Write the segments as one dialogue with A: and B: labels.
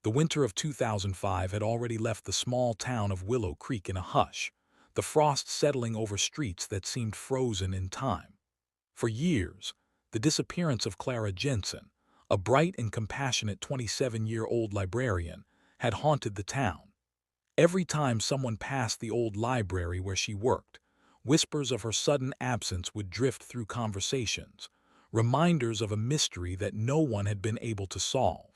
A: The winter of 2005 had already left the small town of Willow Creek in a hush, the frost settling over streets that seemed frozen in time. For years, the disappearance of Clara Jensen, a bright and compassionate 27-year-old librarian, had haunted the town. Every time someone passed the old library where she worked, whispers of her sudden absence would drift through conversations, reminders of a mystery that no one had been able to solve.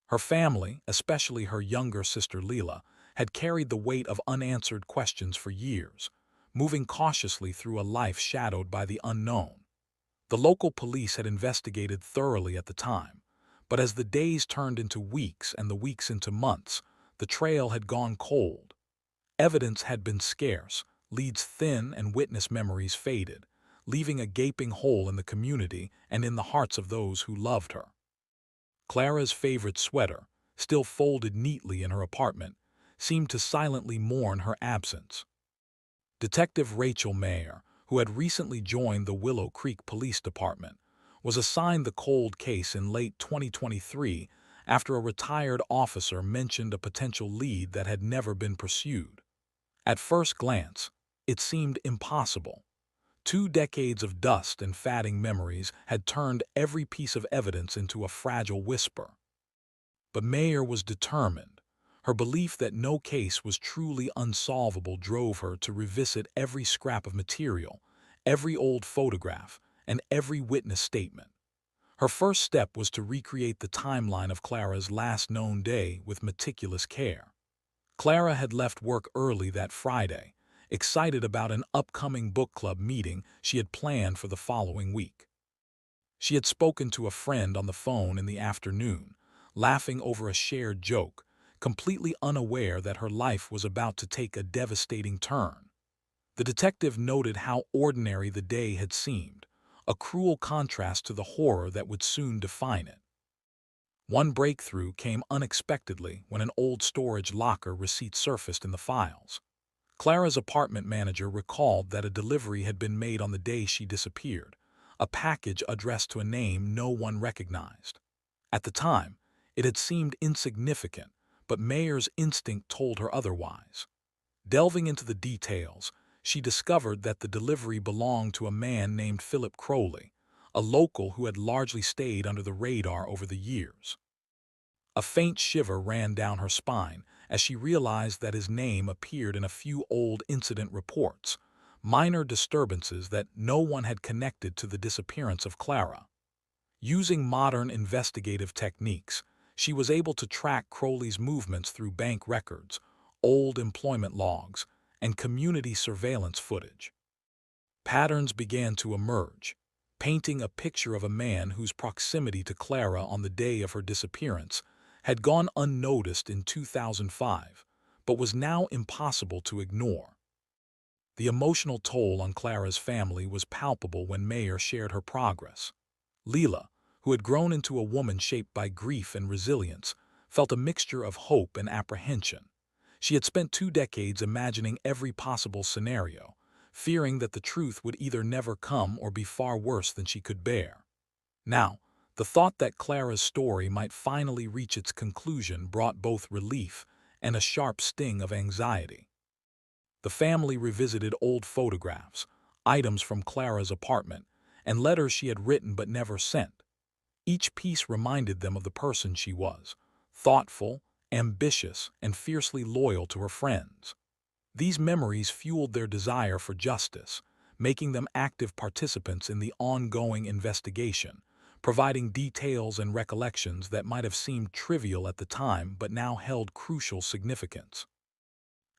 A: Her family, especially her younger sister Leela, had carried the weight of unanswered questions for years, moving cautiously through a life shadowed by the unknown. The local police had investigated thoroughly at the time, but as the days turned into weeks and the weeks into months, the trail had gone cold. Evidence had been scarce, leads thin, and witness memories faded, leaving a gaping hole in the community and in the hearts of those who loved her. Clara's favorite sweater, still folded neatly in her apartment, seemed to silently mourn her absence. Detective Rachel Meyer, who had recently joined the Willow Creek Police Department, was assigned the cold case in late 2023 after a retired officer mentioned a potential lead that had never been pursued. At first glance, it seemed impossible. 2 decades of dust and fading memories had turned every piece of evidence into a fragile whisper. But Mayer was determined. Her belief that no case was truly unsolvable drove her to revisit every scrap of material, every old photograph, and every witness statement. Her first step was to recreate the timeline of Clara's last known day with meticulous care. Clara had left work early that Friday, excited about an upcoming book club meeting she had planned for the following week. She had spoken to a friend on the phone in the afternoon, laughing over a shared joke, completely unaware that her life was about to take a devastating turn. The detective noted how ordinary the day had seemed, a cruel contrast to the horror that would soon define it. One breakthrough came unexpectedly when an old storage locker receipt surfaced in the files. Clara's apartment manager recalled that a delivery had been made on the day she disappeared, a package addressed to a name no one recognized. At the time, it had seemed insignificant, but Mayer's instinct told her otherwise. Delving into the details, she discovered that the delivery belonged to a man named Phillip Crowley, a local who had largely stayed under the radar over the years. A faint shiver ran down her spine as she realized that his name appeared in a few old incident reports, minor disturbances that no one had connected to the disappearance of Clara. Using modern investigative techniques, she was able to track Crowley's movements through bank records, old employment logs, and community surveillance footage. Patterns began to emerge, painting a picture of a man whose proximity to Clara on the day of her disappearance had gone unnoticed in 2005, but was now impossible to ignore. The emotional toll on Clara's family was palpable when Mayer shared her progress. Leela, who had grown into a woman shaped by grief and resilience, felt a mixture of hope and apprehension. She had spent 2 decades imagining every possible scenario, fearing that the truth would either never come or be far worse than she could bear. Now, the thought that Clara's story might finally reach its conclusion brought both relief and a sharp sting of anxiety. The family revisited old photographs, items from Clara's apartment, and letters she had written but never sent. Each piece reminded them of the person she was, thoughtful, ambitious, and fiercely loyal to her friends. These memories fueled their desire for justice, making them active participants in the ongoing investigation, providing details and recollections that might have seemed trivial at the time but now held crucial significance.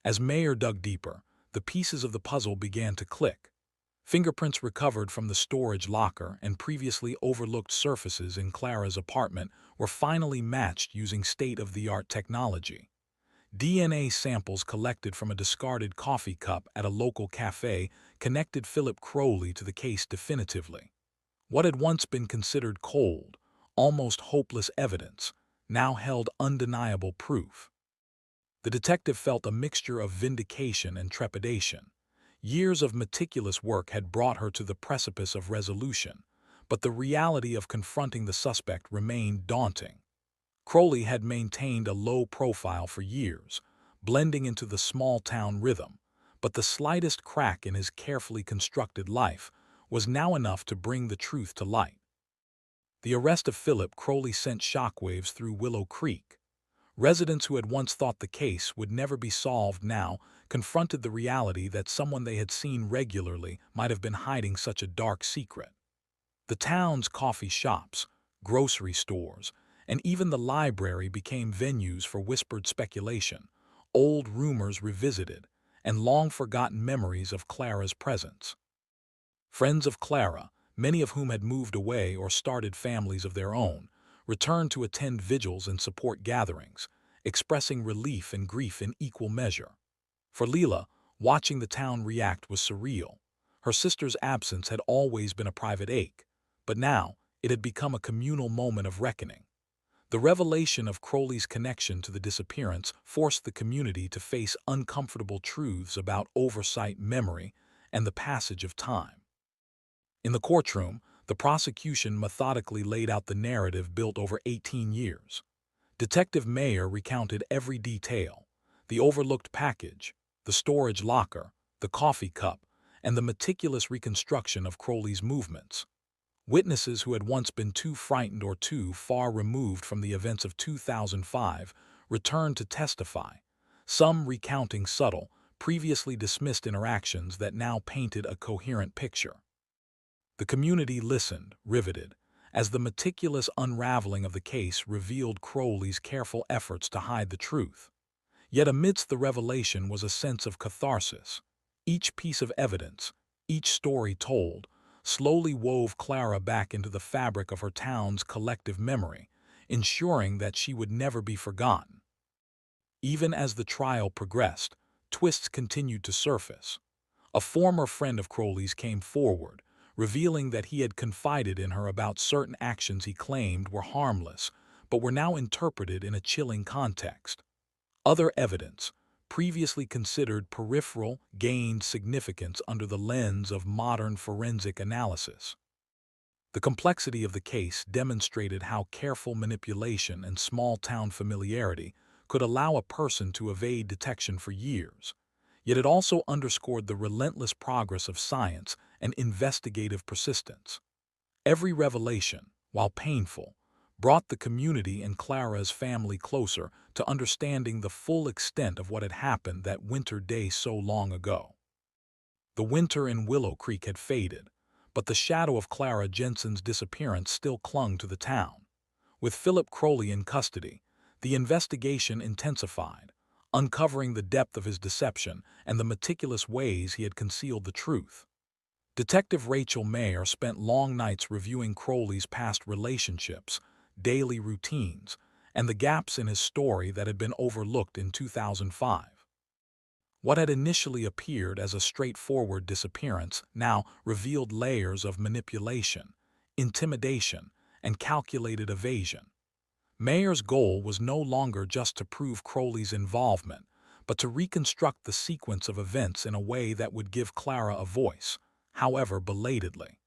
A: As Mayer dug deeper, the pieces of the puzzle began to click. Fingerprints recovered from the storage locker and previously overlooked surfaces in Clara's apartment were finally matched using state-of-the-art technology. DNA samples collected from a discarded coffee cup at a local cafe connected Phillip Crowley to the case definitively. What had once been considered cold, almost hopeless evidence, now held undeniable proof. The detective felt a mixture of vindication and trepidation. Years of meticulous work had brought her to the precipice of resolution, but the reality of confronting the suspect remained daunting. Crowley had maintained a low profile for years, blending into the small-town rhythm, but the slightest crack in his carefully constructed life was now enough to bring the truth to light. The arrest of Phillip Crowley sent shockwaves through Willow Creek. Residents who had once thought the case would never be solved now confronted the reality that someone they had seen regularly might have been hiding such a dark secret. The town's coffee shops, grocery stores, and even the library became venues for whispered speculation, old rumors revisited, and long-forgotten memories of Clara's presence. Friends of Clara, many of whom had moved away or started families of their own, returned to attend vigils and support gatherings, expressing relief and grief in equal measure. For Leela, watching the town react was surreal. Her sister's absence had always been a private ache, but now it had become a communal moment of reckoning. The revelation of Crowley's connection to the disappearance forced the community to face uncomfortable truths about oversight, memory, and the passage of time. In the courtroom, the prosecution methodically laid out the narrative built over 18 years. Detective Meyer recounted every detail: the overlooked package, the storage locker, the coffee cup, and the meticulous reconstruction of Crowley's movements. Witnesses who had once been too frightened or too far removed from the events of 2005 returned to testify, some recounting subtle, previously dismissed interactions that now painted a coherent picture. The community listened, riveted, as the meticulous unraveling of the case revealed Crowley's careful efforts to hide the truth. Yet amidst the revelation was a sense of catharsis. Each piece of evidence, each story told, slowly wove Clara back into the fabric of her town's collective memory, ensuring that she would never be forgotten. Even as the trial progressed, twists continued to surface. A former friend of Crowley's came forward, revealing that he had confided in her about certain actions he claimed were harmless, but were now interpreted in a chilling context. Other evidence, previously considered peripheral, gained significance under the lens of modern forensic analysis. The complexity of the case demonstrated how careful manipulation and small-town familiarity could allow a person to evade detection for years. Yet it also underscored the relentless progress of science and investigative persistence. Every revelation, while painful, brought the community and Clara's family closer to understanding the full extent of what had happened that winter day so long ago. The winter in Willow Creek had faded, but the shadow of Clara Jensen's disappearance still clung to the town. With Phillip Crowley in custody, the investigation intensified, uncovering the depth of his deception and the meticulous ways he had concealed the truth. Detective Rachel Meyer spent long nights reviewing Crowley's past relationships, daily routines, and the gaps in his story that had been overlooked in 2005. What had initially appeared as a straightforward disappearance now revealed layers of manipulation, intimidation, and calculated evasion. Mayer's goal was no longer just to prove Crowley's involvement, but to reconstruct the sequence of events in a way that would give Clara a voice, however belatedly.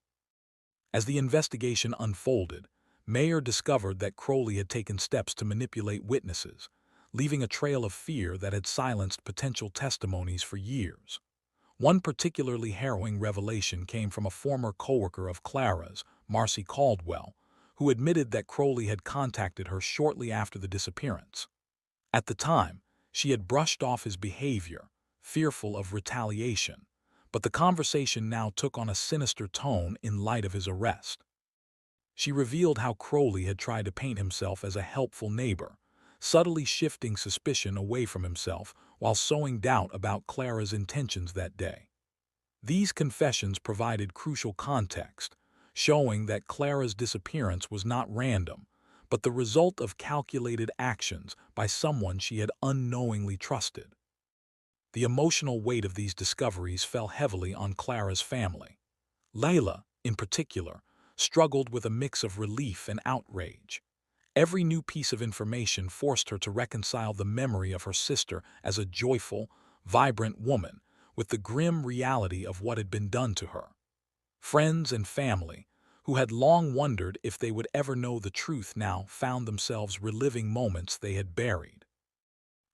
A: As the investigation unfolded, Meyer discovered that Crowley had taken steps to manipulate witnesses, leaving a trail of fear that had silenced potential testimonies for years. One particularly harrowing revelation came from a former coworker of Clara's, Marcy Caldwell, who admitted that Crowley had contacted her shortly after the disappearance. At the time, she had brushed off his behavior, fearful of retaliation, but the conversation now took on a sinister tone in light of his arrest. She revealed how Crowley had tried to paint himself as a helpful neighbor, subtly shifting suspicion away from himself while sowing doubt about Clara's intentions that day. These confessions provided crucial context, showing that Clara's disappearance was not random, but the result of calculated actions by someone she had unknowingly trusted. The emotional weight of these discoveries fell heavily on Clara's family. Layla, in particular, struggled with a mix of relief and outrage. Every new piece of information forced her to reconcile the memory of her sister as a joyful, vibrant woman with the grim reality of what had been done to her. Friends and family, who had long wondered if they would ever know the truth now found themselves reliving moments they had buried.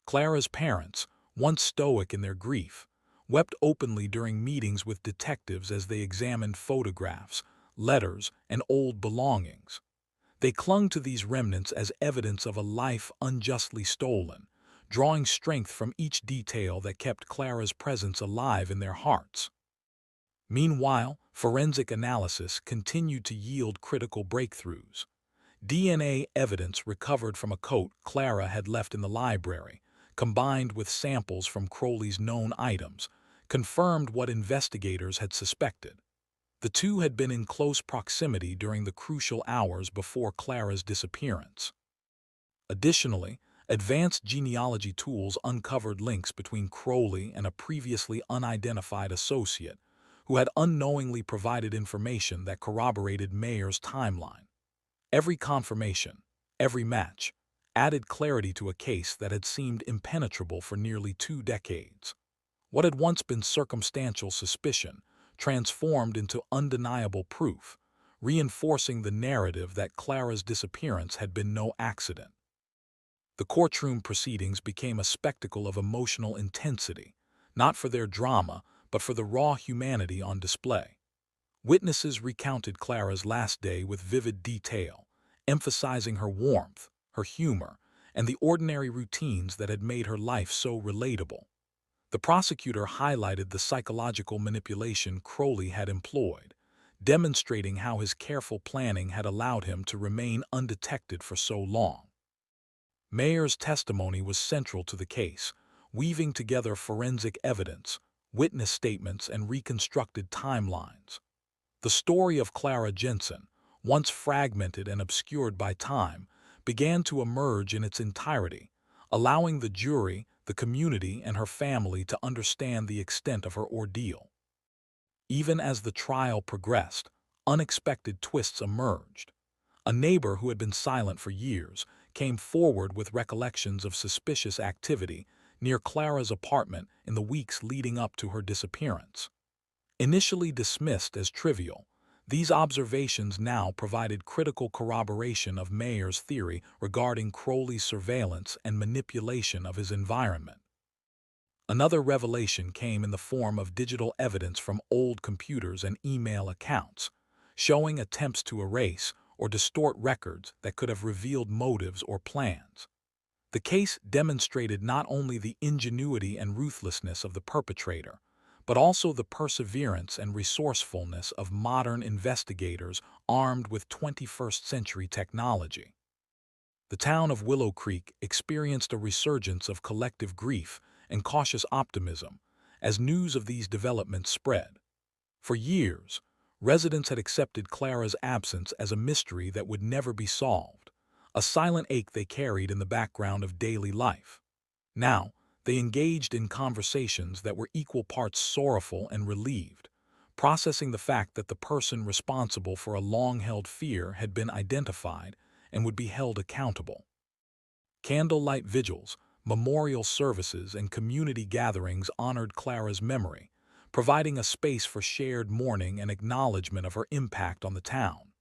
A: Clara's parents, once stoic in their grief, wept openly during meetings with detectives as they examined photographs, letters, and old belongings. They clung to these remnants as evidence of a life unjustly stolen, drawing strength from each detail that kept Clara's presence alive in their hearts. Meanwhile, forensic analysis continued to yield critical breakthroughs. DNA evidence recovered from a coat Clara had left in the library, combined with samples from Crowley's known items, confirmed what investigators had suspected. The two had been in close proximity during the crucial hours before Clara's disappearance. Additionally, advanced genealogy tools uncovered links between Crowley and a previously unidentified associate, who had unknowingly provided information that corroborated Meyer's timeline. Every confirmation, every match, added clarity to a case that had seemed impenetrable for nearly 2 decades. What had once been circumstantial suspicion transformed into undeniable proof, reinforcing the narrative that Clara's disappearance had been no accident. The courtroom proceedings became a spectacle of emotional intensity, not for their drama, but for the raw humanity on display. Witnesses recounted Clara's last day with vivid detail, emphasizing her warmth, her humor, and the ordinary routines that had made her life so relatable. The prosecutor highlighted the psychological manipulation Crowley had employed, demonstrating how his careful planning had allowed him to remain undetected for so long. Meyer's testimony was central to the case, weaving together forensic evidence, witness statements, and reconstructed timelines. The story of Clara Jensen, once fragmented and obscured by time, began to emerge in its entirety, allowing the jury, the community, and her family to understand the extent of her ordeal. Even as the trial progressed, unexpected twists emerged. A neighbor who had been silent for years came forward with recollections of suspicious activity near Clara's apartment in the weeks leading up to her disappearance. Initially dismissed as trivial, these observations now provided critical corroboration of Meyer's theory regarding Crowley's surveillance and manipulation of his environment. Another revelation came in the form of digital evidence from old computers and email accounts, showing attempts to erase or distort records that could have revealed motives or plans. The case demonstrated not only the ingenuity and ruthlessness of the perpetrator, but also the perseverance and resourcefulness of modern investigators armed with 21st-century technology. The town of Willow Creek experienced a resurgence of collective grief and cautious optimism as news of these developments spread. For years, residents had accepted Clara's absence as a mystery that would never be solved, a silent ache they carried in the background of daily life. Now, they engaged in conversations that were equal parts sorrowful and relieved, processing the fact that the person responsible for a long-held fear had been identified and would be held accountable. Candlelight vigils, memorial services, and community gatherings honored Clara's memory, providing a space for shared mourning and acknowledgement of her impact on the town.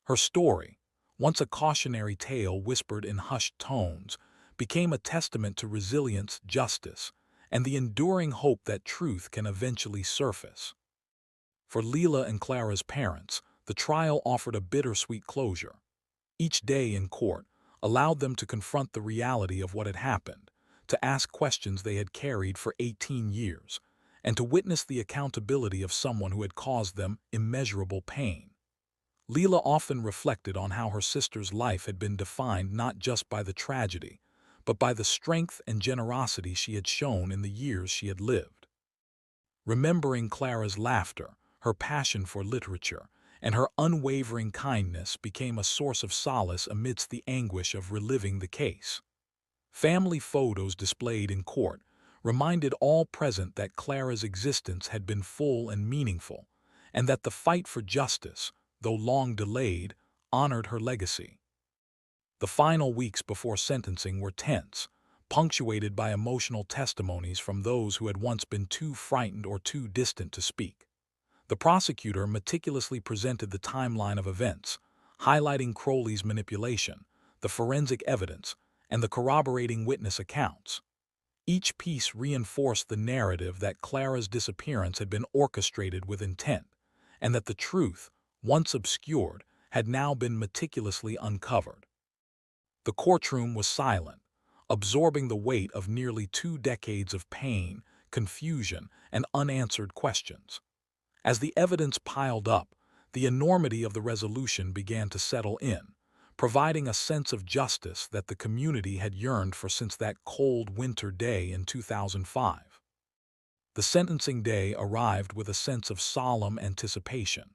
A: Her story, once a cautionary tale whispered in hushed tones, became a testament to resilience, justice, and the enduring hope that truth can eventually surface. For Leela and Clara's parents, the trial offered a bittersweet closure. Each day in court allowed them to confront the reality of what had happened, to ask questions they had carried for 18 years, and to witness the accountability of someone who had caused them immeasurable pain. Leela often reflected on how her sister's life had been defined not just by the tragedy, but by the strength and generosity she had shown in the years she had lived. Remembering Clara's laughter, her passion for literature, and her unwavering kindness became a source of solace amidst the anguish of reliving the case. Family photos displayed in court reminded all present that Clara's existence had been full and meaningful, and that the fight for justice, though long delayed, honored her legacy. The final weeks before sentencing were tense, punctuated by emotional testimonies from those who had once been too frightened or too distant to speak. The prosecutor meticulously presented the timeline of events, highlighting Crowley's manipulation, the forensic evidence, and the corroborating witness accounts. Each piece reinforced the narrative that Clara's disappearance had been orchestrated with intent, and that the truth, once obscured, had now been meticulously uncovered. The courtroom was silent, absorbing the weight of nearly 2 decades of pain, confusion, and unanswered questions. As the evidence piled up, the enormity of the resolution began to settle in, providing a sense of justice that the community had yearned for since that cold winter day in 2005. The sentencing day arrived with a sense of solemn anticipation.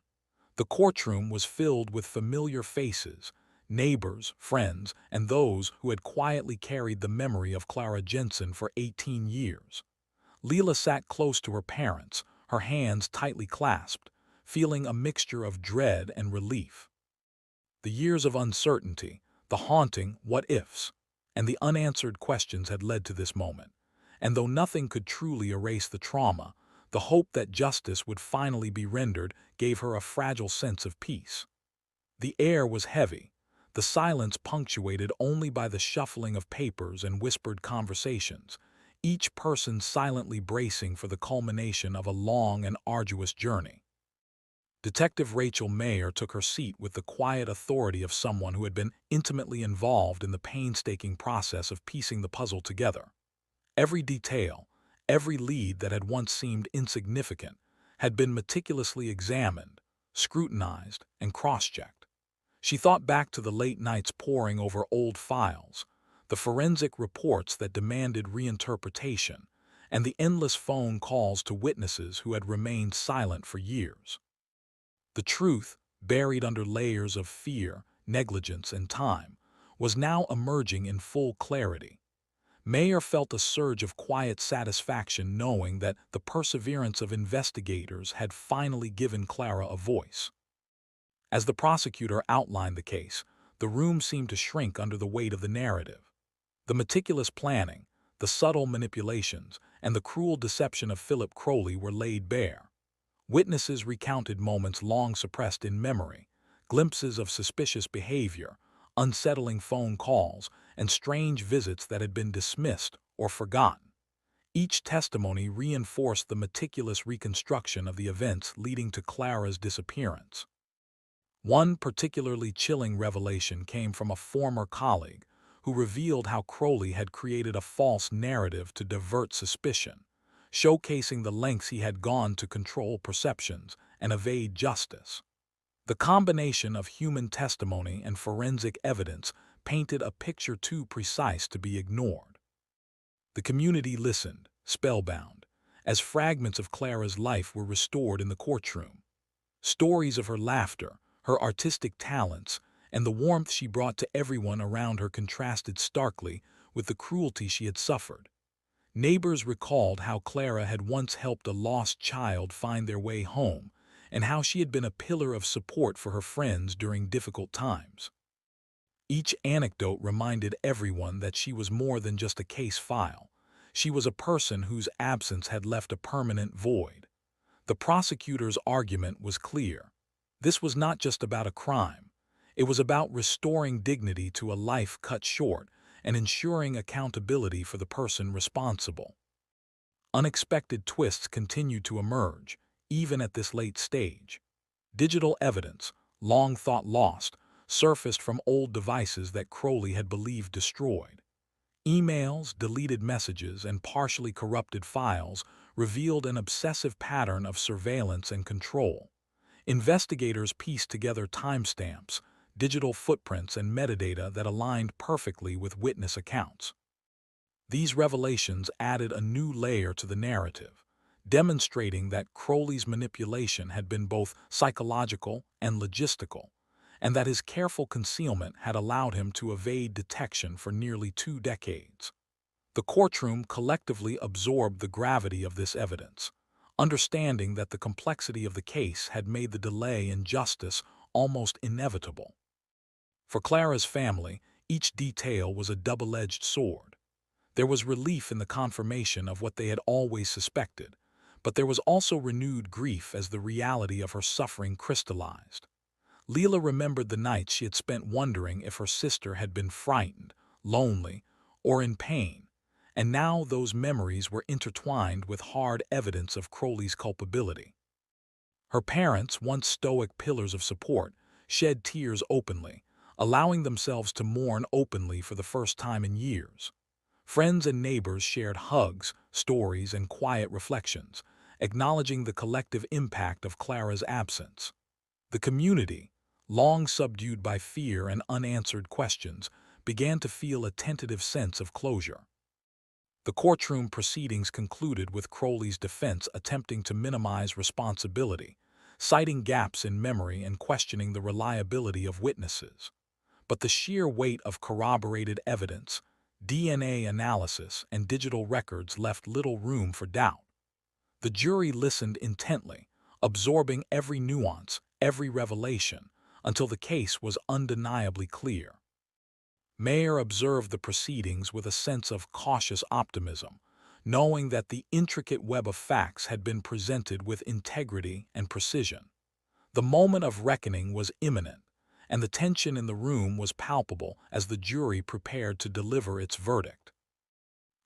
A: The courtroom was filled with familiar faces, neighbors, friends, and those who had quietly carried the memory of Clara Jensen for 18 years. Leela sat close to her parents, her hands tightly clasped, feeling a mixture of dread and relief. The years of uncertainty, the haunting what-ifs, and the unanswered questions had led to this moment. And though nothing could truly erase the trauma, the hope that justice would finally be rendered gave her a fragile sense of peace. The air was heavy, the silence punctuated only by the shuffling of papers and whispered conversations, each person silently bracing for the culmination of a long and arduous journey. Detective Rachel Meyer took her seat with the quiet authority of someone who had been intimately involved in the painstaking process of piecing the puzzle together. Every detail, every lead that had once seemed insignificant, had been meticulously examined, scrutinized, and cross-checked. She thought back to the late nights poring over old files, the forensic reports that demanded reinterpretation, and the endless phone calls to witnesses who had remained silent for years. The truth, buried under layers of fear, negligence, and time, was now emerging in full clarity. Meyer felt a surge of quiet satisfaction knowing that the perseverance of investigators had finally given Clara a voice. As the prosecutor outlined the case, the room seemed to shrink under the weight of the narrative. The meticulous planning, the subtle manipulations, and the cruel deception of Phillip Crowley were laid bare. Witnesses recounted moments long suppressed in memory, glimpses of suspicious behavior, unsettling phone calls, and strange visits that had been dismissed or forgotten. Each testimony reinforced the meticulous reconstruction of the events leading to Clara's disappearance. One particularly chilling revelation came from a former colleague who revealed how Crowley had created a false narrative to divert suspicion, showcasing the lengths he had gone to control perceptions and evade justice. The combination of human testimony and forensic evidence painted a picture too precise to be ignored. The community listened, spellbound, as fragments of Clara's life were restored in the courtroom. Stories of her laughter, her artistic talents, and the warmth she brought to everyone around her contrasted starkly with the cruelty she had suffered. Neighbors recalled how Clara had once helped a lost child find their way home, and how she had been a pillar of support for her friends during difficult times. Each anecdote reminded everyone that she was more than just a case file. She was a person whose absence had left a permanent void. The prosecutor's argument was clear. This was not just about a crime. It was about restoring dignity to a life cut short and ensuring accountability for the person responsible. Unexpected twists continued to emerge, even at this late stage. Digital evidence, long thought lost, surfaced from old devices that Crowley had believed destroyed. Emails, deleted messages, and partially corrupted files revealed an obsessive pattern of surveillance and control. Investigators pieced together timestamps, digital footprints, and metadata that aligned perfectly with witness accounts. These revelations added a new layer to the narrative, demonstrating that Crowley's manipulation had been both psychological and logistical, and that his careful concealment had allowed him to evade detection for nearly 2 decades. The courtroom collectively absorbed the gravity of this evidence, understanding that the complexity of the case had made the delay in justice almost inevitable. For Clara's family, each detail was a double-edged sword. There was relief in the confirmation of what they had always suspected, But there was also renewed grief as the reality of her suffering crystallized. Leela remembered the nights she had spent wondering if her sister had been frightened, lonely, or in pain, and now those memories were intertwined with hard evidence of Crowley's culpability. Her parents, once stoic pillars of support, shed tears openly, allowing themselves to mourn openly for the first time in years. Friends and neighbors shared hugs, stories, and quiet reflections, acknowledging the collective impact of Clara's absence. The community, long subdued by fear and unanswered questions, began to feel a tentative sense of closure. The courtroom proceedings concluded with Crowley's defense attempting to minimize responsibility, citing gaps in memory and questioning the reliability of witnesses. But the sheer weight of corroborated evidence, DNA analysis, and digital records left little room for doubt. The jury listened intently, absorbing every nuance, every revelation, until the case was undeniably clear. Meyer observed the proceedings with a sense of cautious optimism, knowing that the intricate web of facts had been presented with integrity and precision. The moment of reckoning was imminent, and the tension in the room was palpable as the jury prepared to deliver its verdict.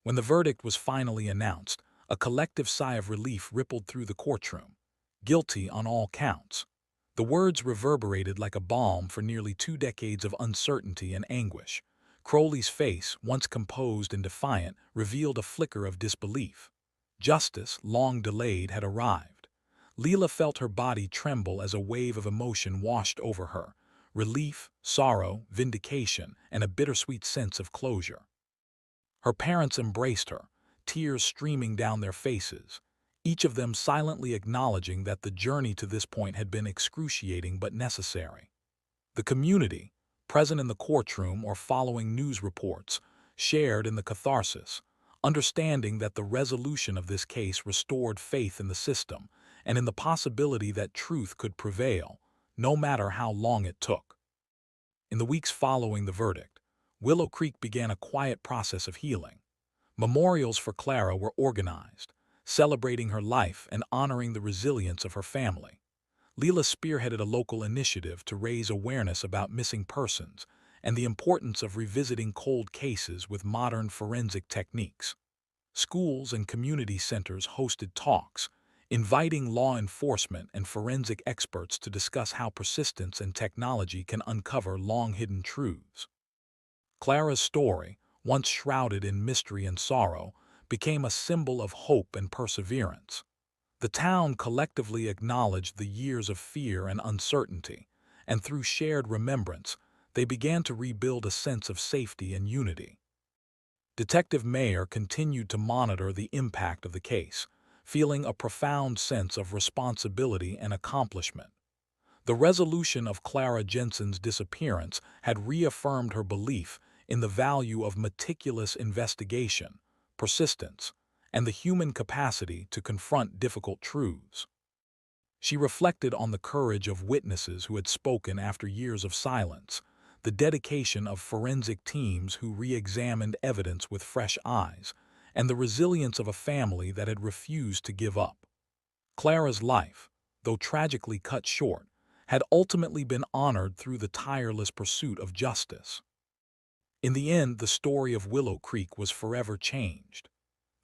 A: When the verdict was finally announced, a collective sigh of relief rippled through the courtroom. Guilty on all counts. The words reverberated like a balm for nearly 2 decades of uncertainty and anguish. Crowley's face, once composed and defiant, revealed a flicker of disbelief. Justice, long delayed, had arrived. Leela felt her body tremble as a wave of emotion washed over her. Relief, sorrow, vindication, and a bittersweet sense of closure. Her parents embraced her, tears streaming down their faces, each of them silently acknowledging that the journey to this point had been excruciating but necessary. The community, present in the courtroom or following news reports, shared in the catharsis, understanding that the resolution of this case restored faith in the system and in the possibility that truth could prevail, no matter how long it took. In the weeks following the verdict, Willow Creek began a quiet process of healing. Memorials for Clara were organized, celebrating her life and honoring the resilience of her family. Leela spearheaded a local initiative to raise awareness about missing persons and the importance of revisiting cold cases with modern forensic techniques. Schools and community centers hosted talks, inviting law enforcement and forensic experts to discuss how persistence and technology can uncover long-hidden truths. Clara's story, once shrouded in mystery and sorrow, became a symbol of hope and perseverance. The town collectively acknowledged the years of fear and uncertainty, and through shared remembrance, they began to rebuild a sense of safety and unity. Detective Meyer continued to monitor the impact of the case, feeling a profound sense of responsibility and accomplishment. The resolution of Clara Jensen's disappearance had reaffirmed her belief in the value of meticulous investigation, persistence, and the human capacity to confront difficult truths. She reflected on the courage of witnesses who had spoken after years of silence, the dedication of forensic teams who re-examined evidence with fresh eyes, and the resilience of a family that had refused to give up. Clara's life, though tragically cut short, had ultimately been honored through the tireless pursuit of justice. In the end, the story of Willow Creek was forever changed.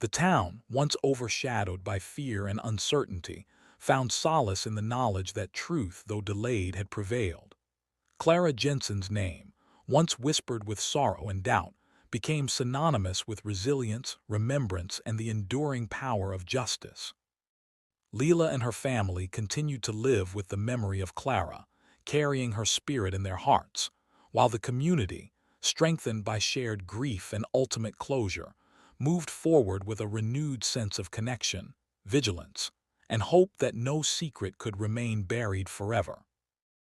A: The town, once overshadowed by fear and uncertainty, found solace in the knowledge that truth, though delayed, had prevailed. Clara Jensen's name, once whispered with sorrow and doubt, became synonymous with resilience, remembrance, and the enduring power of justice. Leela and her family continued to live with the memory of Clara, carrying her spirit in their hearts, while the community, strengthened by shared grief and ultimate closure, moved forward with a renewed sense of connection, vigilance, and hope that no secret could remain buried forever.